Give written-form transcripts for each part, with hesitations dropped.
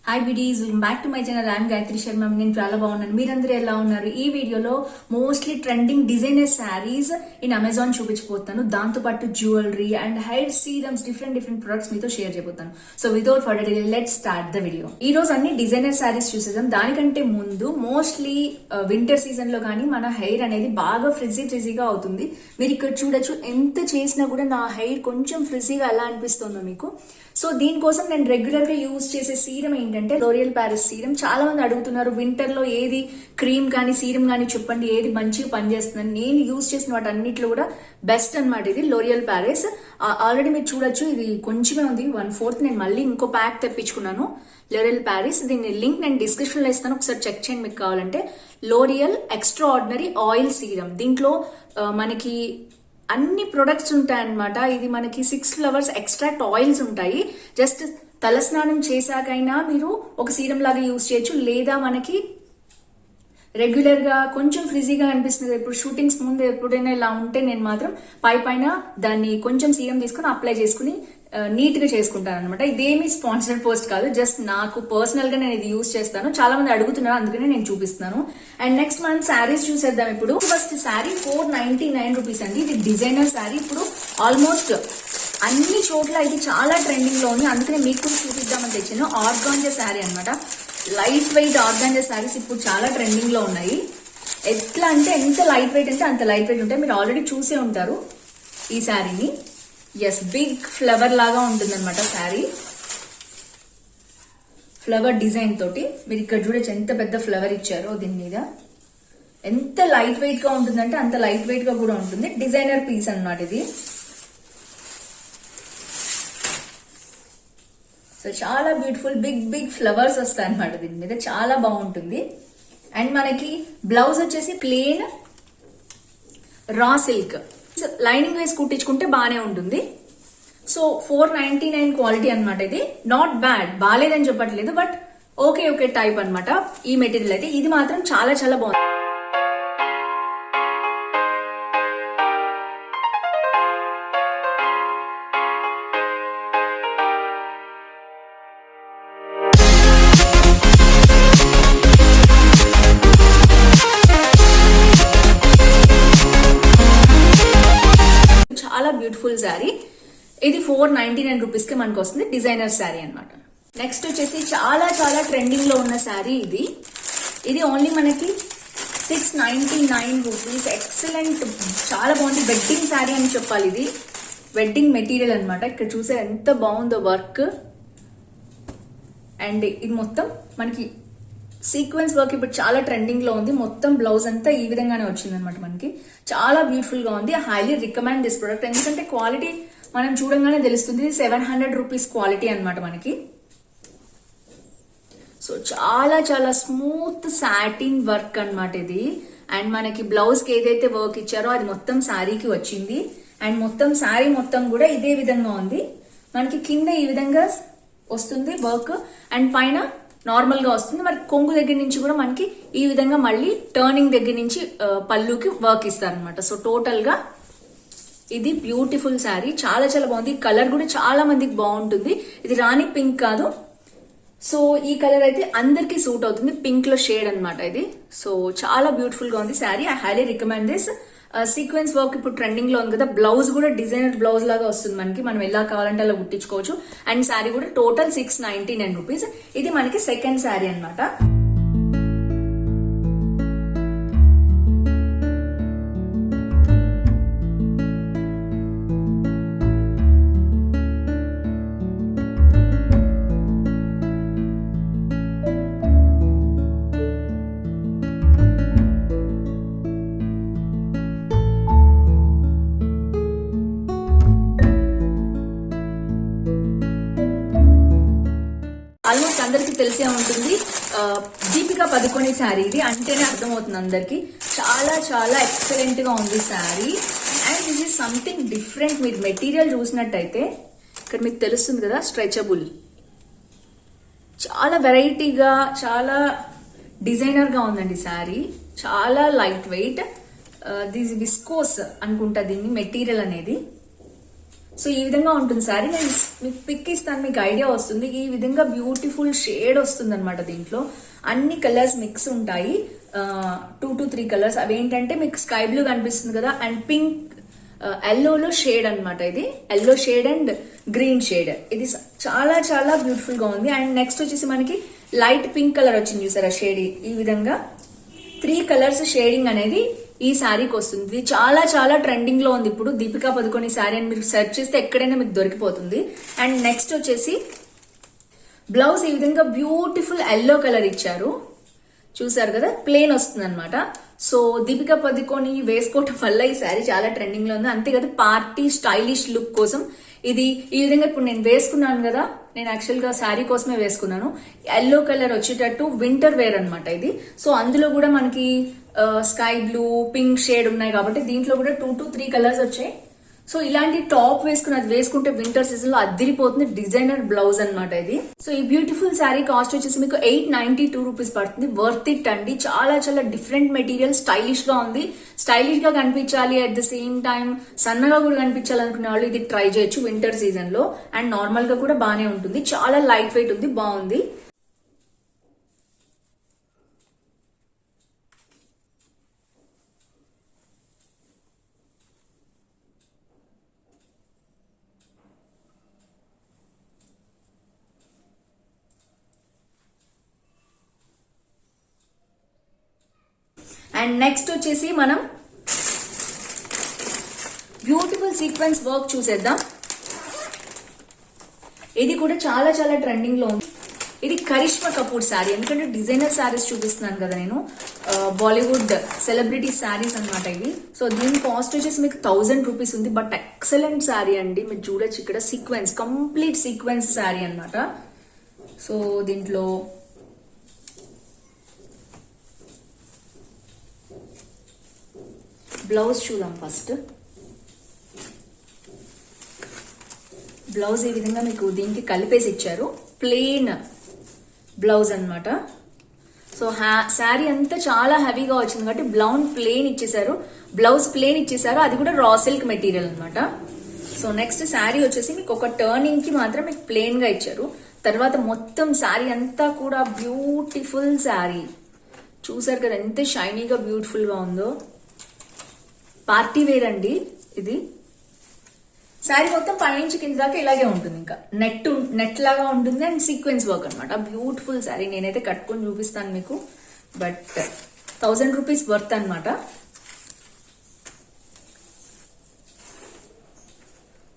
Hi buddies, welcome back to my channel. I'm Gayatri Sharma. నేను చాలా బాగున్నాను. మీరందరూ ఎలా ఉన్నారు? ఈ వీడియోలో mostly trending designer saris in Amazon చూపించబోతాను. దాంతో పాటు jewellery and hair serums, different products మీతో షేర్ చేయబోతాను. So without further delay let's start the video. ఈ రోజు అన్ని డిజైనర్ శారీస్ చూసేద్దాం. దానికంటే ముందు మోస్ట్లీ వింటర్ సీజన్ లో కానీ మన హెయిర్ అనేది బాగా ఫ్రిజీగా అవుతుంది. మీరు ఇక్కడ చూడొచ్చు, ఎంత చేసినా కూడా నా హెయిర్ కొంచెం ఫ్రిజీగా ఎలా అనిపిస్తుందో మీకు. సో దీనికోసం నేను రెగ్యులర్ గా యూజ్ చేసే సీరం ఏంటంటే లోరియల్ ప్యారిస్ సీరం. చాలా మంది అడుగుతున్నారు వింటర్ లో ఏది క్రీమ్ కానీ సీరం కానీ చెప్పండి, ఏది మంచిగా పనిచేస్తుందని. నేను యూజ్ చేసిన వాటి అన్నిట్లో కూడా బెస్ట్ అనమాట ఇది లోరియల్ ప్యారిస్. ఆల్రెడీ మీరు చూడొచ్చు, ఇది కొంచెమే ఉంది, 1/4. నేను మళ్ళీ ఇంకో ప్యాక్ తెప్పించుకున్నాను లోరియల్ ప్యారిస్. దీని లింక్ నేను డిస్క్రిప్షన్ లో ఇస్తాను, ఒకసారి చెక్ చేయండి మీకు కావాలంటే. L'Oreal extra ordinary oil serum. దీంట్లో మనకి అన్ని ప్రొడక్ట్స్ ఉంటాయన్నమాట. ఇది మనకి 6 ఫ్లవర్స్ ఎక్స్ట్రాక్ట్ ఆయిల్స్ ఉంటాయి. జస్ట్ తలస్నానం చేశాకైనా మీరు ఒక సీరం లాగా యూజ్ చేయొచ్చు, లేదా మనకి రెగ్యులర్ గా కొంచెం ఫ్రిజీగా అనిపిస్తుంది, ఇప్పుడు షూటింగ్స్ ముందు ఎప్పుడైనా ఇలా ఉంటే నేను మాత్రం పైన దాన్ని కొంచెం సీరం తీసుకుని అప్లై చేసుకుని నీట్ గా చేసుకుంటాను అనమాట. ఇదేమి స్పాన్సర్డ్ పోస్ట్ కాదు, జస్ట్ నాకు పర్సనల్ గా నేను ఇది యూజ్ చేస్తాను. చాలా మంది అడుగుతున్నారు, అందుకనే నేను చూపిస్తాను. అండ్ నెక్స్ట్ మనం శారీస్ చూసేద్దాం. ఇప్పుడు ఫస్ట్ శారీ 499 రూపీస్ అండి. ఇది డిజైనర్ శారీ. ఇప్పుడు ఆల్మోస్ట్ అన్ని చోట్ల ఇది చాలా ట్రెండింగ్ లో ఉంది, అందుకనే మీకు కూడా చూపిద్దామని తెచ్చాను. ఆర్గాంజా శారీ అనమాట. లైట్ వెయిట్ ఆర్గాంజా శారీస్ ఇప్పుడు చాలా ట్రెండింగ్ లో ఉన్నాయి. ఎట్లా అంటే ఎంత లైట్ వెయిట్ అంటే అంత లైట్ వెయిట్ ఉంటాయి. మీరు ఆల్రెడీ చూసే ఉంటారు ఈ శారీని. ఎస్, బిగ్ ఫ్లవర్ లాగా ఉంటుంది అనమాట శారీ. ఫ్లవర్ డిజైన్ తోటి మీరు ఇక్కడ చూడొచ్చు ఎంత పెద్ద ఫ్లవర్ ఇచ్చారో దీని మీద. ఎంత లైట్ వెయిట్ గా ఉంటుందంటే అంత లైట్ వెయిట్ గా కూడా ఉంటుంది. డిజైనర్ పీస్ అనమాట ఇది. సో చాలా బ్యూటిఫుల్ బిగ్ ఫ్లవర్స్ వస్తాయి అనమాట దీని మీద. చాలా బాగుంటుంది. అండ్ మనకి బ్లౌజ్ వచ్చేసి ప్లెయిన్ రా సిల్క్. లైనింగ్ వేసి కుట్టించుకుంటే బాగానే ఉంటుంది. సో 499 క్వాలిటీ అనమాట. ఇది నాట్ బ్యాడ్, బాగాలేదని చెప్పట్లేదు, బట్ ఓకే టైప్ అనమాట ఈ మెటీరియల్ అయితే. ఇది మాత్రం చాలా బాగుంది. చాలా బ్యూటిఫుల్ శారీ. ఇది 499 రూపీస్ కి మనకు వస్తుంది. డిజైనర్ శారీ అనమాట. నెక్స్ట్ వచ్చేసి చాలా ట్రెండింగ్ లో ఉన్న శారీ ఇది. ఇది ఓన్లీ మనకి 699 రూపీస్. ఎక్సలెంట్, చాలా బాగుంది. వెడ్డింగ్ శారీ అని చెప్పాలి. ఇది వెడ్డింగ్ మెటీరియల్ అనమాట. ఇక్కడ చూసే ఎంత బాగుందో వర్క్. అండ్ ఇది మొత్తం మనకి సీక్వెన్స్ వర్క్ ఇప్పుడు చాలా ట్రెండింగ్ లో ఉంది. మొత్తం బ్లౌజ్ అంతా ఈ విధంగానే వచ్చింది అనమాట మనకి. చాలా బ్యూటిఫుల్ గా ఉంది. హైలీ రికమెండ్ దిస్ ప్రొడక్ట్, ఎందుకంటే క్వాలిటీ మనం చూడంగానే తెలుస్తుంది. ఇది 700 రూపీస్ క్వాలిటీ అనమాట మనకి. సో చాలా స్మూత్ సాటిన్ వర్క్ అనమాట ఇది. అండ్ మనకి బ్లౌజ్ కి ఏదైతే వర్క్ ఇచ్చారో అది మొత్తం శారీకి వచ్చింది. అండ్ మొత్తం శారీ మొత్తం కూడా ఇదే విధంగా ఉంది. మనకి కింద ఈ విధంగా వస్తుంది వర్క్, అండ్ పైన నార్మల్ గా వస్తుంది. మరి కొంగు దగ్గర నుంచి కూడా మనకి ఈ విధంగా మళ్ళీ టర్నింగ్ దగ్గర నుంచి పళ్ళుకి వర్క్ ఇస్తారనమాట. సో టోటల్ గా ఇది బ్యూటిఫుల్ శారీ. చాలా బాగుంది. కలర్ కూడా చాలా మందికి బాగుంటుంది. ఇది రాణి పింక్ కాదు. సో ఈ కలర్ అయితే అందరికి సూట్ అవుతుంది. పింక్ లో షేడ్ అనమాట ఇది. సో చాలా బ్యూటిఫుల్ గా ఉంది sari. I highly recommend this. Sequence work ఇప్పుడు ట్రెండింగ్ లో ఉంది కదా. బ్లౌజ్ కూడా డిజైనర్ బ్లౌజ్ లాగా వస్తుంది మనకి. మనం ఎలా కావాలంటే అలా కుట్టించుకోవచ్చు. అండ్ శారీ కూడా టోటల్ 699 రూపీస్. ఇది మనకి సెకండ్ శారీ అనమాట. ఆల్మోస్ట్ అందరికి తెలిసే ఉంటుంది. దీపికా పదుకొనే శారీ ఇది అంటేనే అర్థమవుతుంది అందరికి. చాలా ఎక్సలెంట్ గా ఉంది sari. And this is something different. మీరు మెటీరియల్ చూసినట్టయితే ఇక్కడ మీకు తెలుస్తుంది కదా, స్ట్రెచబుల్. చాలా వెరైటీగా, చాలా డిజైనర్ గా ఉందండి శారీ. చాలా లైట్ వెయిట్. దిస్ విస్కోస్ అనుకుంటా దీన్ని మెటీరియల్ అనేది. సో ఈ విధంగా ఉంటుంది శారీ. నేను మీకు పిక్ ఇస్తాను, మీకు ఐడియా వస్తుంది. ఈ విధంగా బ్యూటిఫుల్ షేడ్ వస్తుంది అనమాట. దీంట్లో అన్ని కలర్స్ మిక్స్ ఉంటాయి, 2 to 3 కలర్స్. అవి ఏంటంటే మీకు స్కై బ్లూ కనిపిస్తుంది కదా, అండ్ పింక్, ఎల్లోలో షేడ్ అనమాట. ఇది yellow shade and green shade. ఇది చాలా చాలా బ్యూటిఫుల్ గా ఉంది. అండ్ నెక్స్ట్ వచ్చేసి మనకి లైట్ పింక్ కలర్ వచ్చింది చూసారా షేడ్. ఈ విధంగా 3 కలర్స్ షేడింగ్ అనేది ఈ శారీకి వస్తుంది. చాలా చాలా ట్రెండింగ్ లో ఉంది ఇప్పుడు. దీపికా పదుకొని శారీ అని మీరు సెర్చ్ చేస్తే ఎక్కడైనా మీకు దొరికిపోతుంది. అండ్ నెక్స్ట్ వచ్చేసి బ్లౌజ్ ఈ విధంగా బ్యూటిఫుల్ ఎల్లో కలర్ ఇచ్చారు, చూసారు కదా, ప్లేన్ వస్తుంది అనమాట. సో దీపికా పదుకొని వేసుకోవటం వల్ల ఈ శారీ చాలా ట్రెండింగ్ లో ఉంది. అంతేకాదు పార్టీ స్టైలిష్ లుక్ కోసం ఇది ఈ విధంగా ఇప్పుడు నేను వేసుకున్నాను కదా, నేను యాక్చువల్ గా శారీ కోసమే వేసుకున్నాను. ఎల్లో కలర్ వచ్చేటట్టు వింటర్ వేర్ అనమాట ఇది. సో అందులో కూడా మనకి స్కై బ్లూ, పింక్ షేడ్ ఉన్నాయి కాబట్టి దీంట్లో కూడా 2 to 3 కలర్స్ వచ్చాయి. సో ఇలాంటి టాప్ వేసుకుని అది వేసుకుంటే వింటర్ సీజన్ లో అదిరిపోతుంది. డిజైనర్ బ్లౌజ్ అనమాట ఇది. సో ఈ బ్యూటిఫుల్ శారీ కాస్ట్ వచ్చేసి మీకు 892 రూపీస్ పడుతుంది. వర్త్ ఇట్ అండి. చాలా చాలా డిఫరెంట్ మెటీరియల్, స్టైలిష్ గా ఉంది. స్టైలిష్ గా కనిపించాలి, అట్ ద సేమ్ టైం సన్నగా కూడా కనిపించాలనుకునే వాళ్ళు ఇది ట్రై చేయొచ్చు వింటర్ సీజన్ లో. అండ్ నార్మల్ గా కూడా బానే ఉంటుంది. చాలా లైట్ వెయిట్ ఉంది, బాగుంది. అండ్ నెక్స్ట్ వచ్చేసి మనం బ్యూటిఫుల్ సీక్వెన్స్ వర్క్ చూసేద్దాం. ఇది కూడా చాలా చాలా ట్రెండింగ్ లో ఉంది. ఇది కరిష్మా కపూర్ శారీ. ఎందుకంటే డిజైనర్ శారీస్ చూపిస్తున్నాను కదా నేను, బాలీవుడ్ సెలబ్రిటీ శారీస్ అనమాట ఇవి. సో దీని కాస్ట్ వచ్చేసి మీకు 1000 రూపీస్ ఉంది. బట్ ఎక్సలెంట్ శారీ అండి. మీరు చూడొచ్చు ఇక్కడ సీక్వెన్స్, కంప్లీట్ సీక్వెన్స్ శారీ అనమాట. సో దీంట్లో బ్లౌజ్ చూద్దాం ఫస్ట్. బ్లౌజ్ ఈ విధంగా మీకు దీనికి కలిపేసి ఇచ్చారు. ప్లెయిన్ బ్లౌజ్ అనమాట. సో శారీ అంతా చాలా హెవీగా వచ్చింది కాబట్టి బ్లౌజ్ ప్లెయిన్ ఇచ్చేసారు. అది కూడా రా సిల్క్ మెటీరియల్ అనమాట. సో నెక్స్ట్ శారీ వచ్చేసి మీకు ఒక టర్నింగ్ కి మాత్రం మీకు ప్లెయిన్ గా ఇచ్చారు. తర్వాత మొత్తం శారీ అంతా కూడా బ్యూటిఫుల్ శారీ. చూసారు కదా ఎంత షైనీగా బ్యూటిఫుల్ గా ఉందో. పార్టీ వేర్ అండి ఇది. శారీ మొత్తం పైనుంచి కింద దాకా ఇలాగే ఉంటుంది. ఇంకా నెట్ లాగా ఉంటుంది అండ్ సీక్వెన్స్ వర్క్ అనమాట. బ్యూటిఫుల్ శారీ. నేనైతే కట్టుకొని చూపిస్తాను మీకు. బట్ 1000 రూపీస్ వర్త్ అనమాట.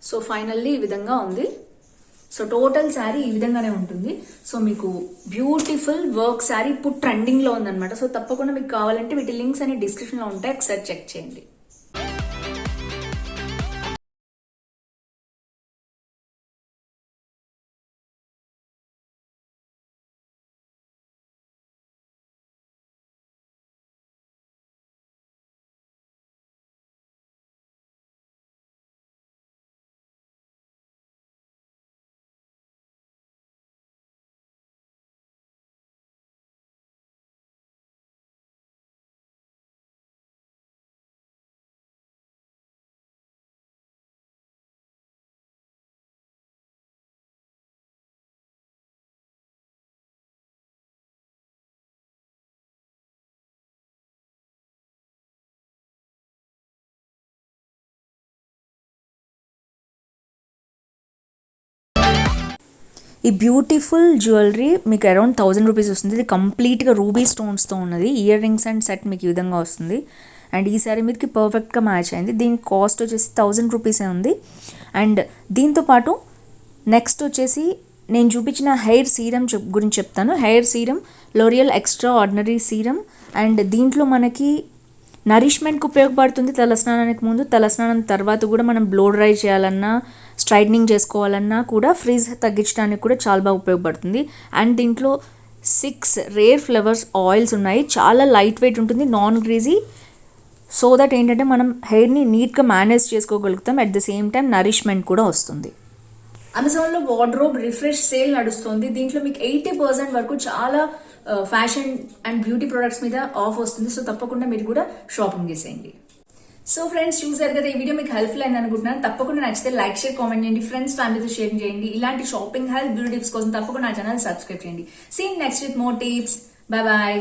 సో ఫైనల్లీ ఈ విధంగా ఉంది. సో టోటల్ శారీ ఈ విధంగానే ఉంటుంది. సో మీకు బ్యూటిఫుల్ వర్క్ శారీ ఇప్పుడు ట్రెండింగ్ లో ఉందన్నమాట. సో తప్పకుండా మీకు కావాలంటే వీటి లింక్స్ అనే డిస్క్రిప్షన్ లో ఉంటాయి, ఒకసారి చెక్ చేయండి. ఈ బ్యూటిఫుల్ జ్యువెలరీ మీకు అరౌండ్ 1000 రూపీస్ వస్తుంది. ఇది కంప్లీట్గా రూబీ స్టోన్స్తో ఉన్నది. ఇయర్ రింగ్స్ అండ్ సెట్ మీకు ఈ విధంగా వస్తుంది. అండ్ ఈ సారీ మీదకి పర్ఫెక్ట్గా మ్యాచ్ అయింది. దీని కాస్ట్ వచ్చేసి 1000 రూపీసే ఉంది. అండ్ దీంతోపాటు నెక్స్ట్ వచ్చేసి నేను చూపించిన హెయిర్ సీరం గురించి చెప్తాను. Hair serum L'Oreal extra ordinary serum. And దీంట్లో మనకి నరిష్మెంట్కి ఉపయోగపడుతుంది. తలస్నానానికి ముందు, తలస్నానం తర్వాత కూడా మనం బ్లో డ్రై చేయాలన్నా, స్ట్రైట్నింగ్ చేసుకోవాలన్నా కూడా ఫ్రీజ్ తగ్గించడానికి కూడా చాలా బాగా ఉపయోగపడుతుంది. అండ్ దీంట్లో 6 రేర్ ఫ్లవర్స్ ఆయిల్స్ ఉన్నాయి. చాలా లైట్ వెయిట్ ఉంటుంది, నాన్ గ్రీజీ. సో దట్ ఏంటంటే మనం హెయిర్ని నీట్గా మేనేజ్ చేసుకోగలుగుతాం. At the same time nourishment కూడా వస్తుంది. అమెజాన్లో వార్డ్రోబ్ రిఫ్రెష్ సేల్ నడుస్తుంది. దీంట్లో మీకు 80% వరకు చాలా ఫ్యాషన్ అండ్ బ్యూటీ ప్రొడక్ట్స్ మీద ఆఫ్ వస్తుంది. సో తప్పకుండా మీరు కూడా షాపింగ్ చేసేయండి. సో ఫ్రెండ్స్ చూసారు కదా, ఈ వీడియో మీకు హెల్ప్ఫుల్ అయింది అనుకుంటున్నాను. తప్పకుండా నచ్చితే లైక్ షేర్ కామెంట్ చేయండి, ఫ్రెండ్స్ ఫ్యామిలీతో షేర్ చేయండి. ఇలాంటి షాపింగ్ హెల్త్ బ్యూటీ టిప్స్ కోసం తప్పకుండా నా ఛానల్ సబ్స్క్రైబ్ చేయండి. See next with more tips. Bye bye.